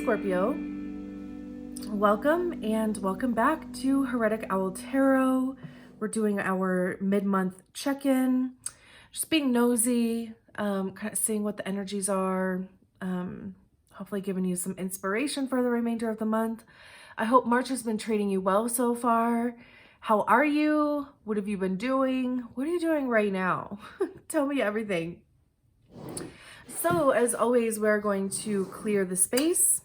Scorpio. Welcome and welcome back to Heretic Owl Tarot. We're doing our mid-month check-in, just being nosy, kind of seeing what the energies are, hopefully giving you some inspiration for the remainder of the month. I hope March has been treating you well so far. How are you? What have you been doing? What are you doing right now? Tell me everything. So, as always, we're going to clear the space.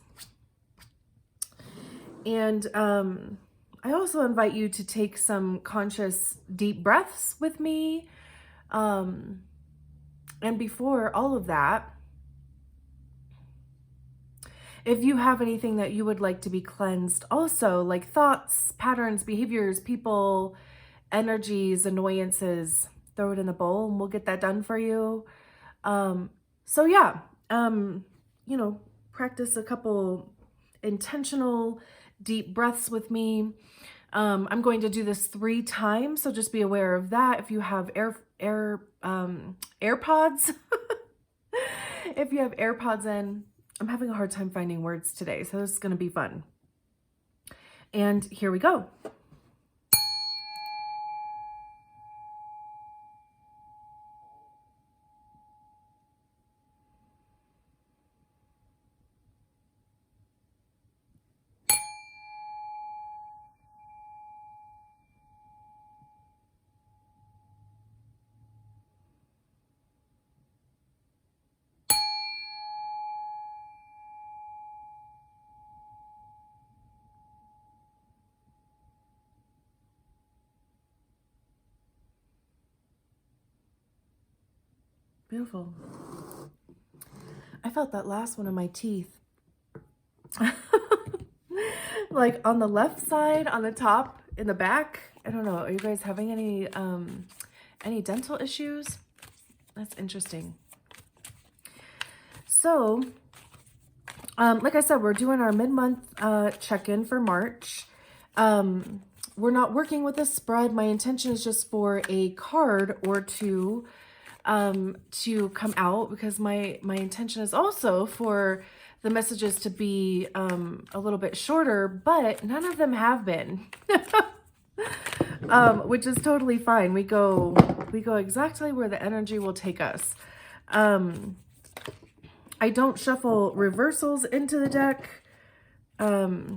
And I also invite you to take some conscious deep breaths with me. And before all of that, if you have anything that you would like to be cleansed also, like thoughts, patterns, behaviors, people, energies, annoyances, throw it in the bowl and we'll get that done for you. So yeah, practice a couple intentional deep breaths with me. I'm going to do this 3 times, so just be aware of that. If you have AirPods, if you have AirPods in, I'm having a hard time finding words today, so this is going to be fun. And here we go. Beautiful. I felt that last one in my teeth. Like on the left side, on the top, in the back. I don't know. Are you guys having any dental issues? That's interesting. So, like I said, we're doing our mid-month check-in for March. We're not working with a spread. My intention is just for a card or two to come out, because my intention is also for the messages to be a little bit shorter, but none of them have been, which is totally fine. We go exactly where the energy will take us. I don't shuffle reversals into the deck, but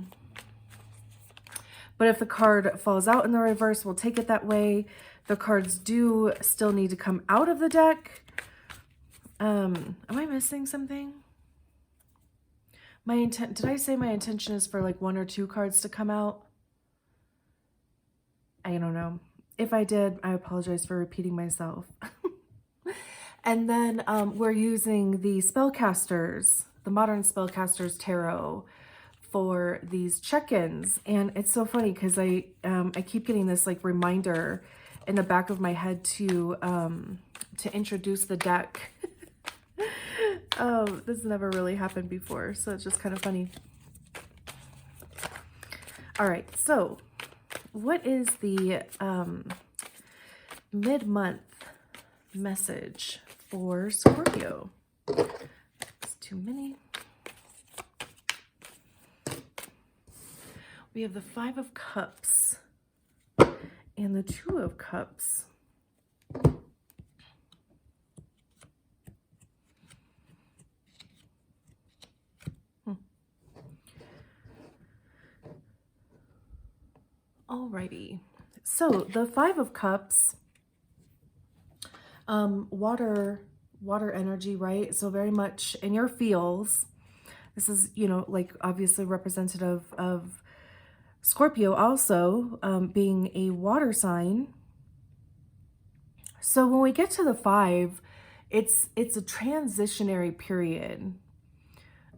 if the card falls out in the reverse, we'll take it that way. The cards do still need to come out of the deck. Am I missing something? Did I say my intention is for like 1 or 2 cards to come out? I don't know. If I did, I apologize for repeating myself. And then we're using the Spellcasters, the Modern Spellcasters Tarot for these check-ins. And it's so funny because I keep getting this like reminder in the back of my head to introduce the deck. This never really happened before, so it's just kind of funny. All right, so what is the mid-month message for Scorpio? It's too many. We have the 5 of Cups and the 2 of Cups. Alrighty. So the 5 of Cups, water energy, right? So very much in your feels. This is, like obviously representative of Scorpio also, being a water sign. So when we get to the 5, it's a transitionary period.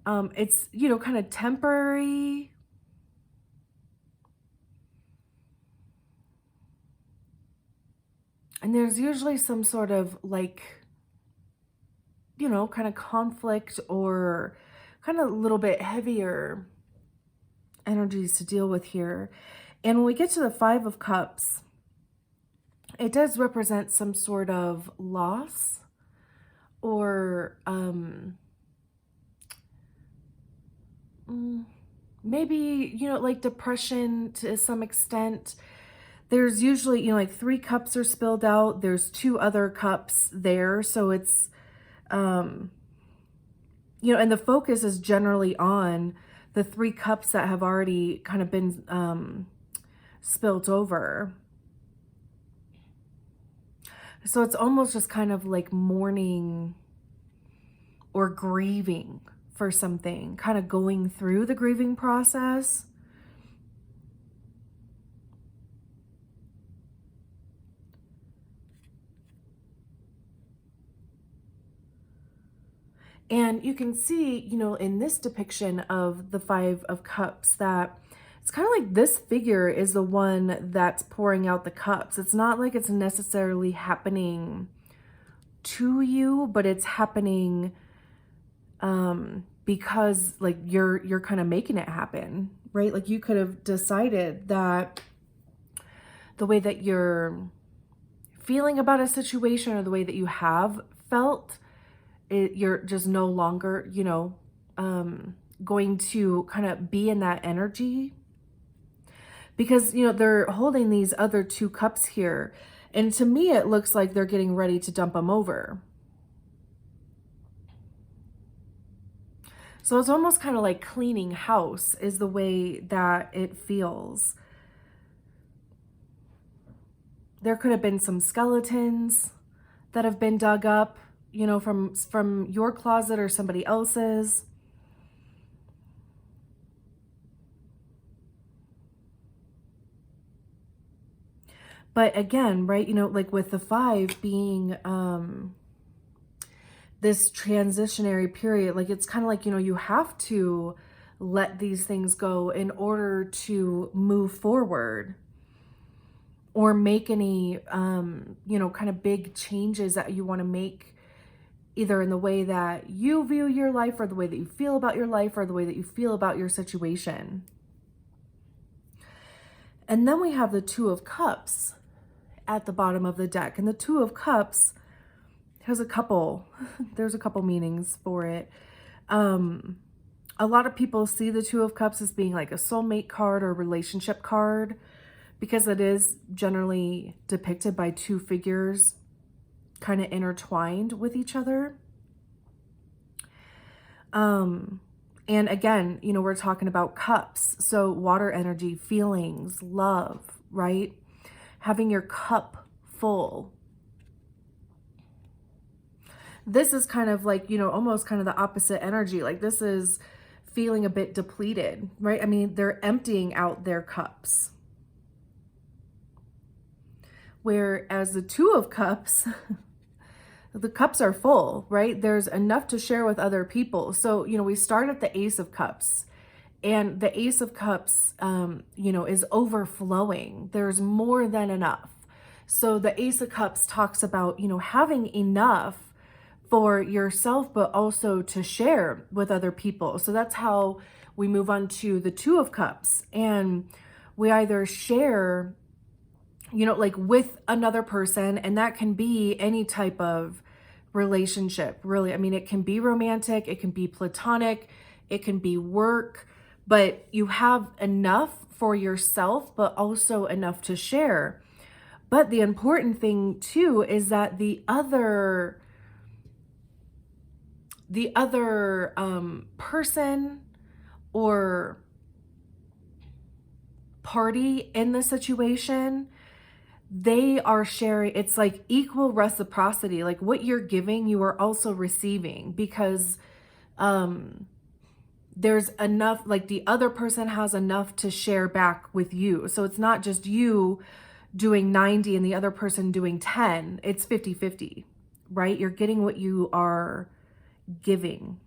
It's, kind of temporary. And there's usually some sort of like, kind of conflict or kind of a little bit heavier energies to deal with here. And when we get to the 5 of Cups, it does represent some sort of loss or maybe, like depression to some extent. There's usually, like 3 cups are spilled out. There's 2 other cups there. So it's, and the focus is generally on the 3 cups that have already kind of been spilt over. So it's almost just kind of like mourning or grieving for something, kind of going through the grieving process. And you can see, in this depiction of the 5 of Cups, that it's kind of like this figure is the one that's pouring out the cups. It's not like it's necessarily happening to you, but it's happening because like you're kind of making it happen, right? Like you could have decided that the way that you're feeling about a situation, or the way that you have felt, you're just no longer, going to kind of be in that energy, because, they're holding these other 2 cups here. And to me, it looks like they're getting ready to dump them over. So it's almost kind of like cleaning house is the way that it feels. There could have been some skeletons that have been dug up, from your closet or somebody else's. But again, right, like with the 5 being this transitionary period, like it's kind of like, you have to let these things go in order to move forward, or make any, kind of big changes that you want to make, either in the way that you view your life, or the way that you feel about your life, or the way that you feel about your situation. And then we have the 2 of Cups at the bottom of the deck. And the 2 of Cups has there's a couple meanings for it. A lot of people see the 2 of Cups as being like a soulmate card or relationship card, because it is generally depicted by 2 figures kind of intertwined with each other. And again, we're talking about cups. So water energy, feelings, love, right? Having your cup full. This is kind of like, almost kind of the opposite energy. Like this is feeling a bit depleted, right? I mean, they're emptying out their cups. Whereas the 2 of Cups, the cups are full, right? There's enough to share with other people. So, we start at the Ace of Cups, and the Ace of Cups, is overflowing. There's more than enough. So the Ace of Cups talks about, having enough for yourself, but also to share with other people. So that's how we move on to the 2 of Cups. And we either share, like with another person, and that can be any type of relationship, really. I mean, it can be romantic, it can be platonic, it can be work, but you have enough for yourself, but also enough to share. But the important thing too is that the other person or party in the situation, they are sharing. It's like equal reciprocity. Like what you're giving, you are also receiving, because there's enough, like the other person has enough to share back with you. So it's not just you doing 90 and the other person doing 10. It's 50-50, right? You're getting what you are giving.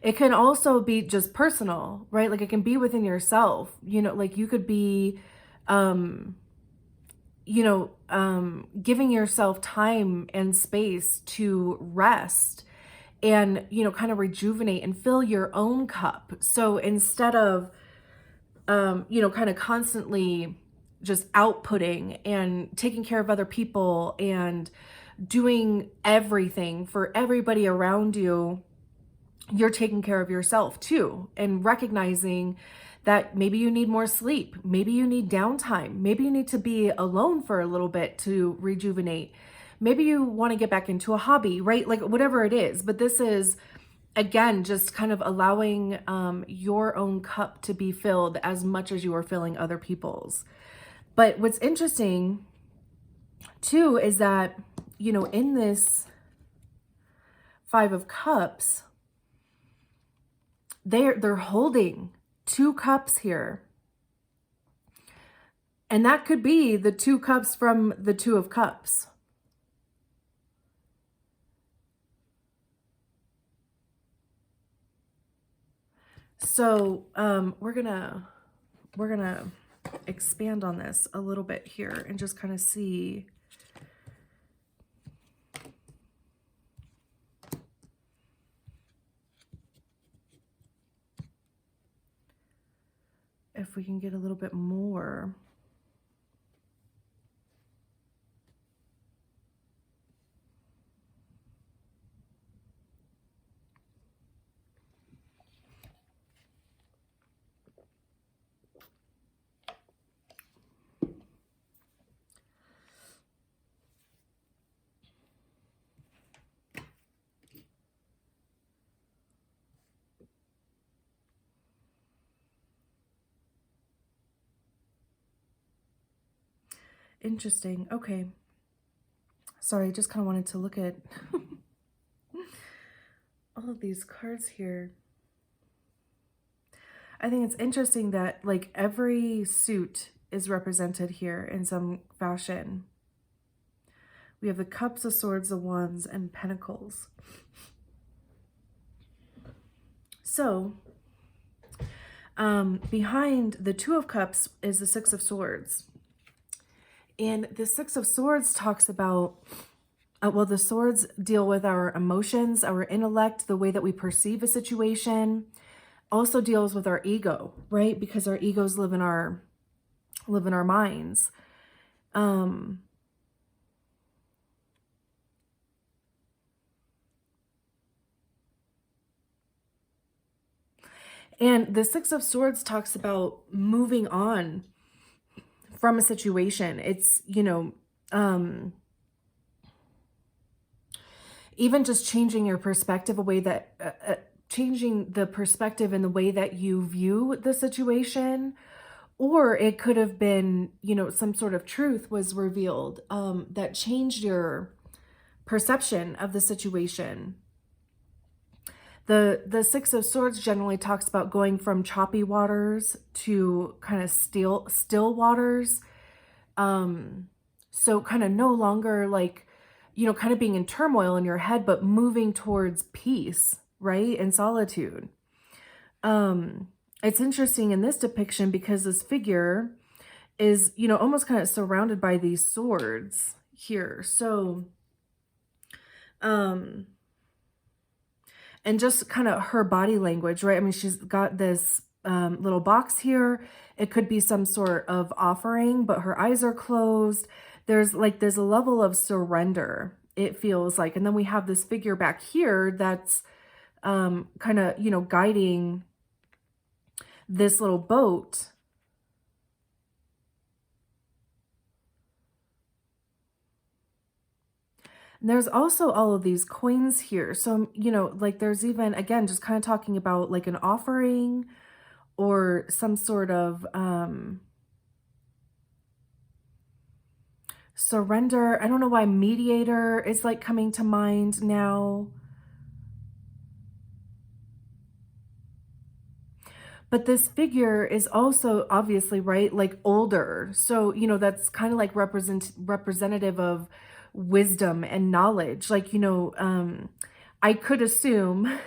It can also be just personal, right? Like it can be within yourself, like you could be, giving yourself time and space to rest and, kind of rejuvenate and fill your own cup. So instead of, kind of constantly just outputting and taking care of other people and doing everything for everybody around you, you're taking care of yourself too, and recognizing that maybe you need more sleep, maybe you need downtime, maybe you need to be alone for a little bit to rejuvenate, maybe you want to get back into a hobby, right? Like whatever it is. But this is, again, just kind of allowing your own cup to be filled as much as you are filling other people's. But what's interesting too is that, you know, in this Five of Cups, they're holding 2 cups here. And that could be the 2 cups from the Two of Cups. So we're gonna expand on this a little bit here and just kind of see if we can get a little bit more. Interesting. Okay. Sorry, I just kind of wanted to look at all of these cards here. I think it's interesting that like every suit is represented here in some fashion. We have the Cups, the Swords, the Wands, and Pentacles. So behind the Two of Cups is the Six of Swords. And the Six of Swords talks about, well, the swords deal with our emotions, our intellect, the way that we perceive a situation. Also deals with our ego, right? Because our egos live in our minds. And the Six of Swords talks about moving on from a situation. It's, you know, even just changing your perspective, a way that, changing the perspective in the way that you view the situation. Or it could have been, you know, some sort of truth was revealed that changed your perception of the situation. The Six of Swords generally talks about going from choppy waters to kind of still waters. So kind of no longer like, you know, kind of being in turmoil in your head, but moving towards peace, right? And solitude. It's interesting in this depiction because this figure is, you know, almost kind of surrounded by these swords here. So, and just kind of her body language, right? I mean, she's got this little box here. It could be some sort of offering, but her eyes are closed. There's a level of surrender, it feels like. And then we have this figure back here that's kind of, you know, guiding this little boat. And there's also all of these coins here. So, you know, like there's even, again, just kind of talking about like an offering or some sort of surrender. I don't know why mediator is like coming to mind now. But this figure is also obviously, right, like older. So, you know, that's kind of like representative of wisdom and knowledge. Like, you know, I could assume,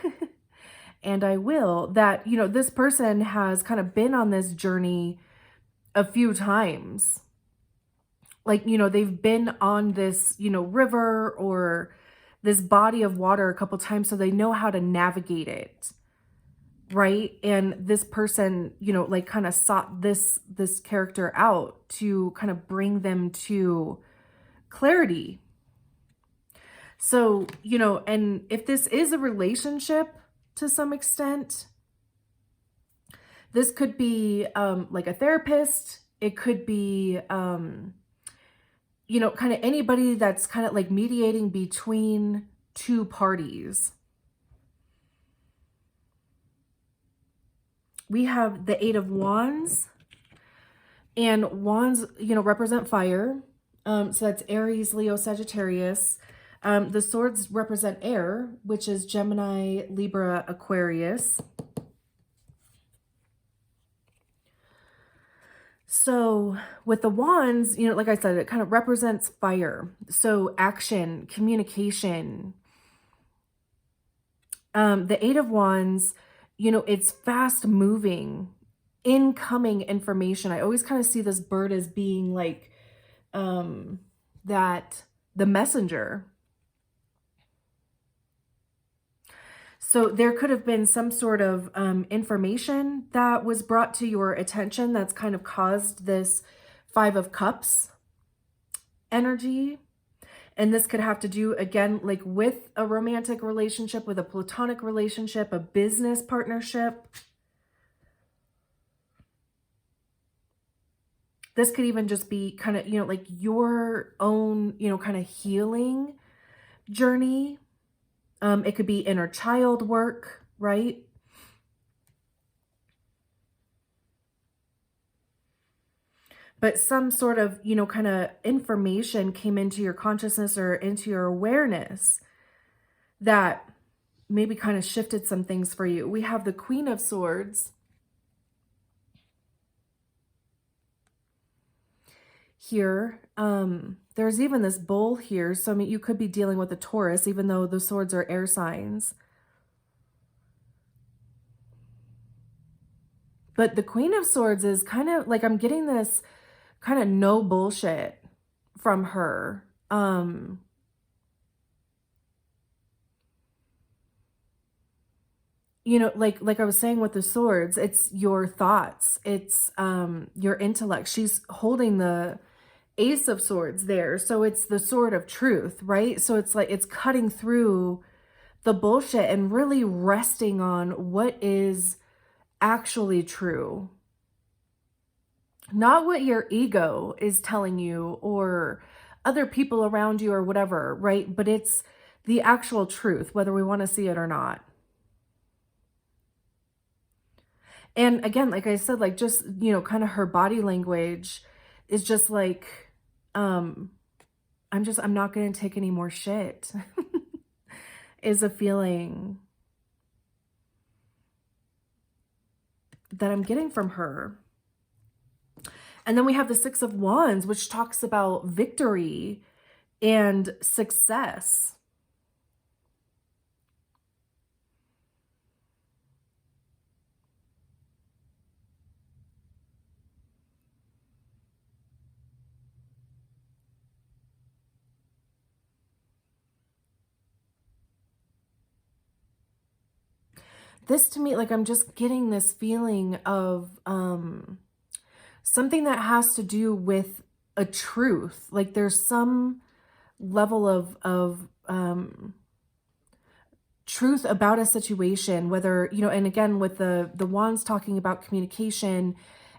and I will, that, you know, this person has kind of been on this journey a few times. Like, you know, they've been on this, you know, river or this body of water a couple times, so they know how to navigate. Right. And this person, you know, like kind of sought this character out to kind of bring them to clarity. So, you know, and if this is a relationship, to some extent. This could be like a therapist. It could be, you know, kind of anybody that's kind of like mediating between two parties. We have the Eight of Wands, and wands, you know, represent fire. So that's Aries, Leo, Sagittarius. The swords represent air, which is Gemini, Libra, Aquarius. So with the wands, you know, like I said, it kind of represents fire. So action, communication. The Eight of Wands, you know, it's fast moving, incoming information. I always kind of see this bird as being like that, the messenger. So there could have been some sort of information that was brought to your attention that's kind of caused this Five of Cups energy. And this could have to do, again, like with a romantic relationship, with a platonic relationship, a business partnership. This could even just be kind of, you know, like your own, you know, kind of healing journey. It could be inner child work, right? But some sort of, you know, kind of information came into your consciousness or into your awareness that maybe kind of shifted some things for you. We have the Queen of Swords here. There's even this bull here. So, I mean, you could be dealing with a Taurus, even though the swords are air signs. But the Queen of Swords is kind of like, I'm getting this kind of no bullshit from her. You know, like I was saying with the swords, it's your thoughts, it's your intellect. She's holding the Ace of Swords there. So it's the sword of truth, right? So it's like it's cutting through the bullshit and really resting on what is actually true. Not what your ego is telling you or other people around you or whatever, right? But it's the actual truth, whether we want to see it or not. And again, like I said, like just, you know, kind of her body language is just like, I'm not going to take any more shit is a feeling that I'm getting from her. And then we have the Six of Wands, which talks about victory and success. This to me, like I'm just getting this feeling of something that has to do with a truth. Like there's some level of truth about a situation, whether, you know, and again, with the wands talking about communication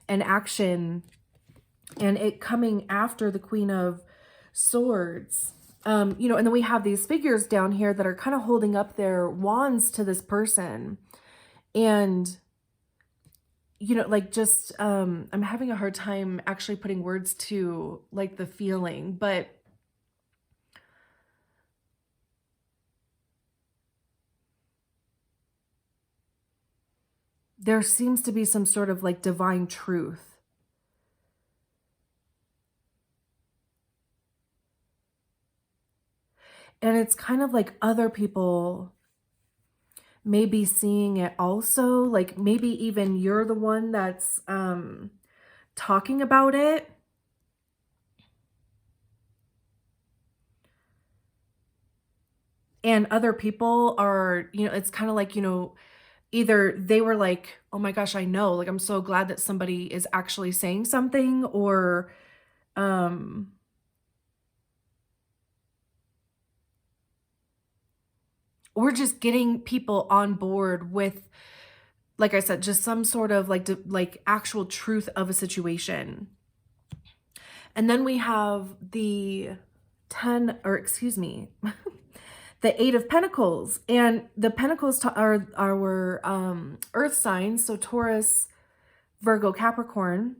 and action and it coming after the Queen of Swords. You know, and then we have these figures down here that are kind of holding up their wands to this person. And, you know, like just, I'm having a hard time actually putting words to like the feeling, but there seems to be some sort of like divine truth. And it's kind of like other people may be seeing it also. Like maybe even you're the one that's talking about it. And other people are, you know, it's kind of like, you know, either they were like, oh my gosh, I know, like, I'm so glad that somebody is actually saying something, or, or just getting people on board with, like I said, just some sort of like actual truth of a situation. And then we have the 10, or excuse me, the 8 of Pentacles. And the Pentacles are our earth signs, so Taurus, Virgo, Capricorn.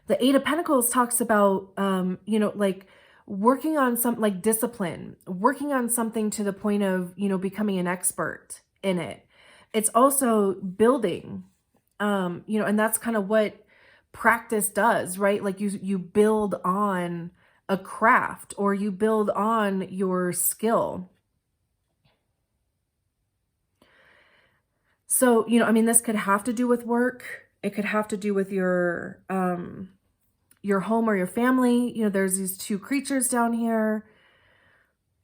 The 8 of Pentacles talks about, you know, like working on some like discipline, working on something to the point of, you know, becoming an expert in it. It's also building, you know, and that's kind of what practice does, right? Like you build on a craft, or you build on your skill. So, you know, I mean, this could have to do with work. It could have to do with your home or your family. You know, there's these 2 creatures down here.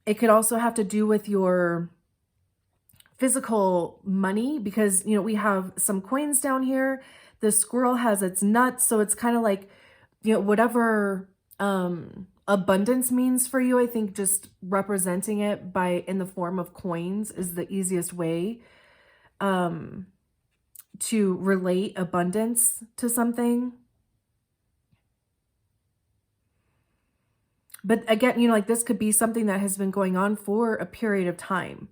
It could also have to do with your physical money, because, you know, we have some coins down here. The squirrel has its nuts. So it's kind of like, you know, whatever abundance means for you, I think just representing it in the form of coins is the easiest way to relate abundance to something. But again, you know, like this could be something that has been going on for a period of time.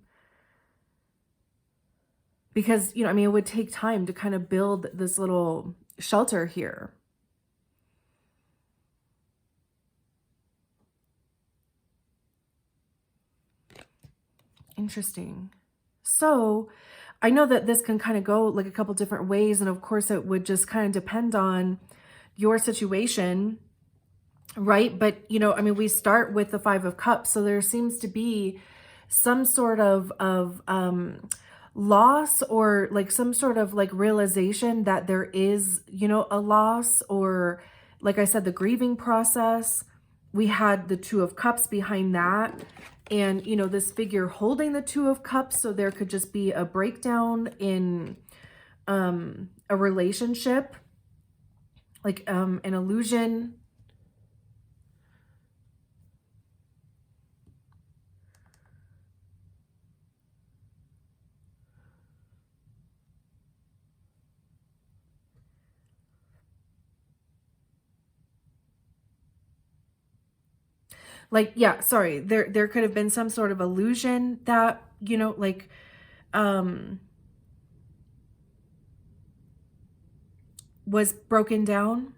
Because, you know, I mean, it would take time to kind of build this little shelter here. Interesting. So I know that this can kind of go like a couple different ways. And of course, it would just kind of depend on your situation, right? But, you know, I mean, we start with the 5 of Cups. So there seems to be some sort of loss, or like some sort of like realization that there is, you know, a loss, or like I said, the grieving process. We had the 2 of Cups behind that, and, you know, this figure holding the 2 of Cups. So there could just be a breakdown in a relationship, like an illusion. Like, yeah, sorry, there could have been some sort of illusion that, you know, like was broken down,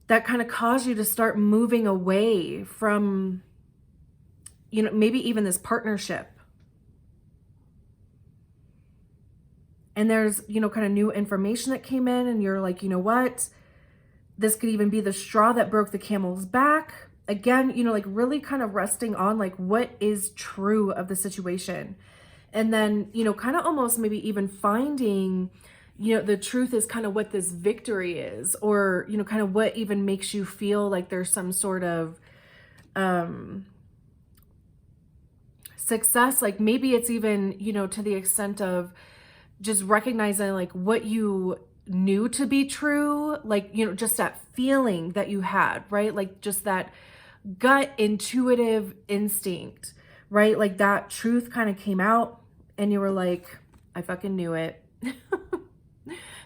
that kind of caused you to start moving away from, you know, maybe even this partnership. And there's, you know, kind of new information that came in, and you're like, you know what? This could even be the straw that broke the camel's back. Again, you know, like really kind of resting on like what is true of the situation. And then, you know, kind of almost maybe even finding, you know, the truth is kind of what this victory is, or, you know, kind of what even makes you feel like there's some sort of success. Like maybe it's even, you know, to the extent of just recognizing like what you knew to be true, like, you know, just that feeling that you had, right? Like just that gut intuitive instinct, right? Like that truth kind of came out and you were like, I fucking knew it.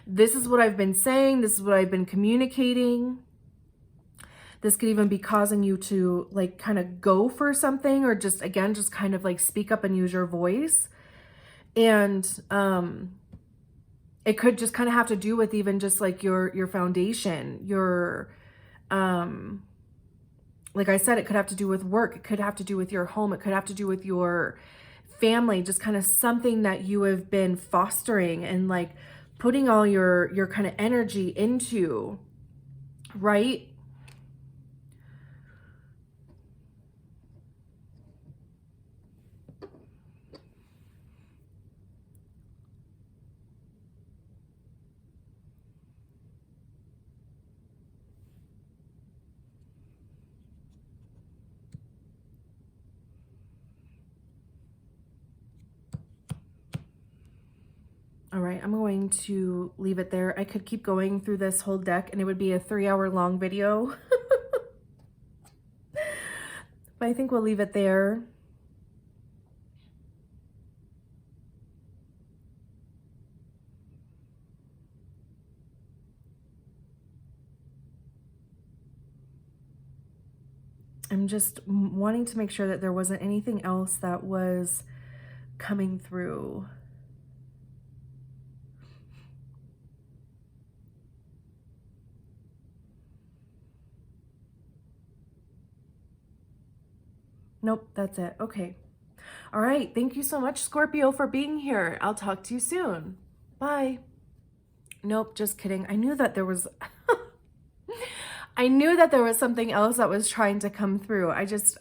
This is what I've been saying. This is what I've been communicating. This could even be causing you to like kind of go for something, or just, again, just kind of like speak up and use your voice. And it could just kind of have to do with even just like your foundation, your, like I said, it could have to do with work. It could have to do with your home. It could have to do with your family, just kind of something that you have been fostering and like putting all your kind of energy into, right? All right, I'm going to leave it there. I could keep going through this whole deck and it would be a 3-hour long video. But I think we'll leave it there. I'm just wanting to make sure that there wasn't anything else that was coming through. Nope, that's it. Okay. All right. Thank you so much, Scorpio, for being here. I'll talk to you soon. Bye. Nope, just kidding. I knew that there was I knew that there was something else that was trying to come through.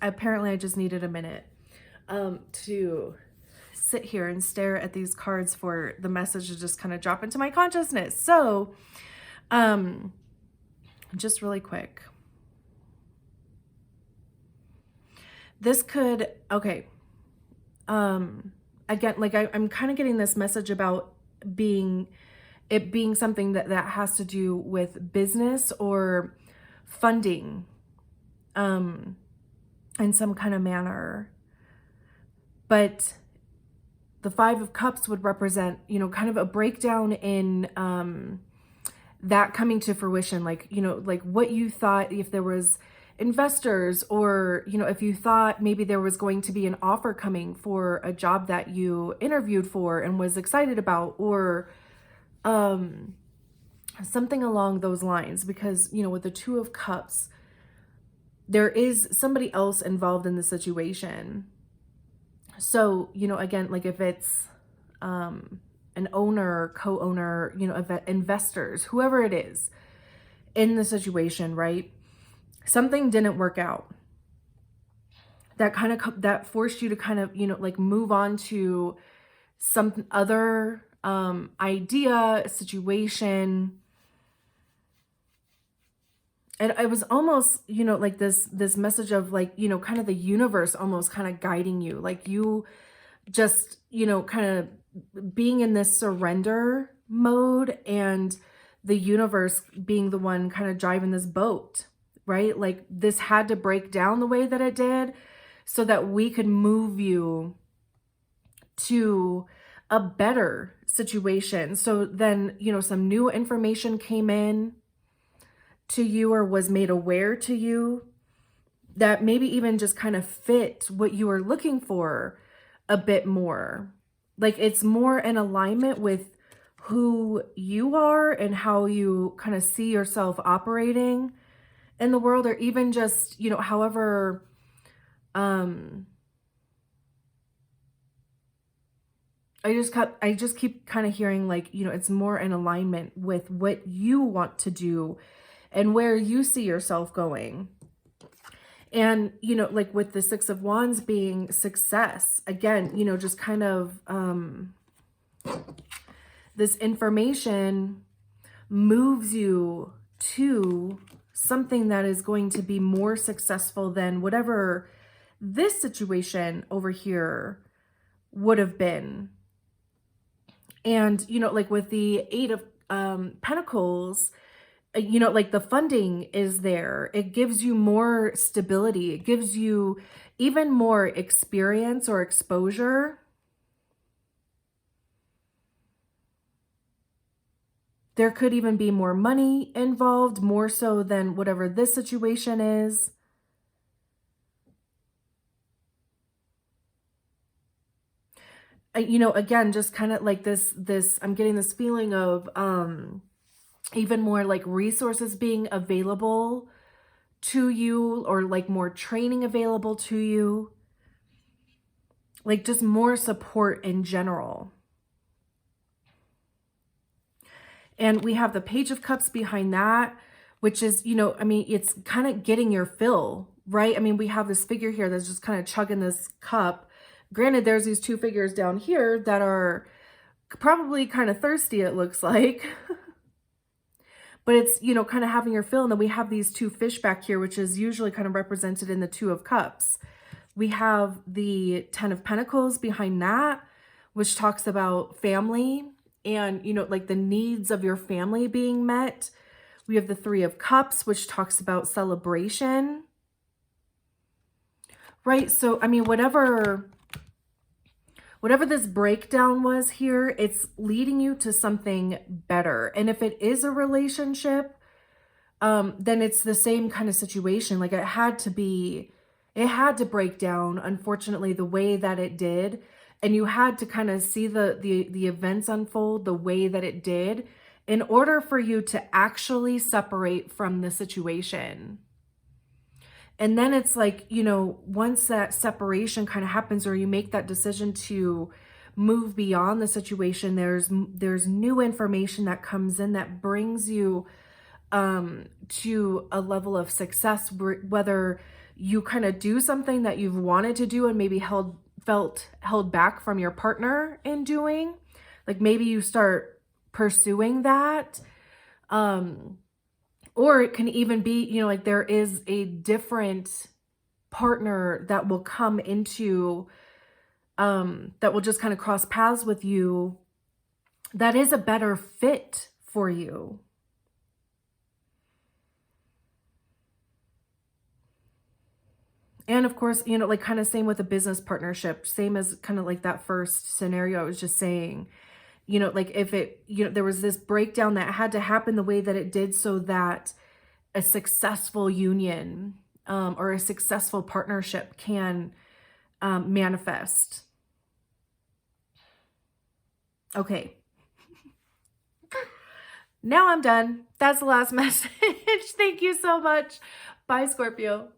Apparently I just needed a minute to sit here and stare at these cards for the message to just kind of drop into my consciousness. So, just really quick. This could, okay. Again, like I'm kind of getting this message about being something that has to do with business or funding, in some kind of manner. But the Five of Cups would represent, you know, kind of a breakdown in, that coming to fruition, like, you know, like what you thought, if there was investors, or, you know, if you thought maybe there was going to be an offer coming for a job that you interviewed for and was excited about, or something along those lines. Because, you know, with the Two of Cups, there is somebody else involved in the situation. So, you know, again, like if it's an owner, co-owner, you know, investors, whoever it is in the situation, right? Something didn't work out. That forced you to kind of, you know, like move on to some other idea, situation. And it was almost, you know, like this message of like, you know, kind of the universe almost kind of guiding you, like you just, you know, kind of being in this surrender mode, and the universe being the one kind of driving this boat, right? Like this had to break down the way that it did so that we could move you to a better situation. So then, you know, some new information came in to you or was made aware to you that maybe even just kind of fit what you were looking for a bit more. Like it's more in alignment with who you are and how you kind of see yourself operating in the world, or even just, you know, however, I just keep kind of hearing like, you know, it's more in alignment with what you want to do and where you see yourself going. And, you know, like with the Six of Wands being success, again, you know, just kind of, this information moves you to something that is going to be more successful than whatever this situation over here would have been. And, you know, like with the Eight of Pentacles, you know, like the funding is there. It gives you more stability. It gives you even more experience or exposure. There could even be more money involved, more so than whatever this situation is. You know, again, just kind of like this, I'm getting this feeling of even more like resources being available to you, or like more training available to you. Like just more support in general. And we have the Page of Cups behind that, which is, you know, I mean, it's kind of getting your fill, right? I mean, we have this figure here that's just kind of chugging this cup. Granted, there's these two figures down here that are probably kind of thirsty, it looks like. But it's, you know, kind of having your fill. And then we have these two fish back here, which is usually kind of represented in the Two of Cups. We have the Ten of Pentacles behind that, which talks about family and, you know, like the needs of your family being met. We have the Three of Cups, which talks about celebration. right? So, I mean, whatever this breakdown was here, it's leading you to something better. And if it is a relationship, then it's the same kind of situation. Like it had to break down, unfortunately, the way that it did. And you had to kind of see the events unfold the way that it did in order for you to actually separate from the situation. And then it's like, you know, once that separation kind of happens, or you make that decision to move beyond the situation, there's new information that comes in that brings you to a level of success, whether you kind of do something that you've wanted to do and maybe felt held back from your partner in doing. Like maybe you start pursuing that. Or it can even be, you know, like there is a different partner that will come into, that will just kind of cross paths with you, that is a better fit for you. And of course, you know, like kind of same with a business partnership, same as kind of like that first scenario I was just saying, you know, like if it, you know, there was this breakdown that had to happen the way that it did so that a successful union, or a successful partnership can manifest. Okay. Now I'm done. That's the last message. Thank you so much. Bye, Scorpio.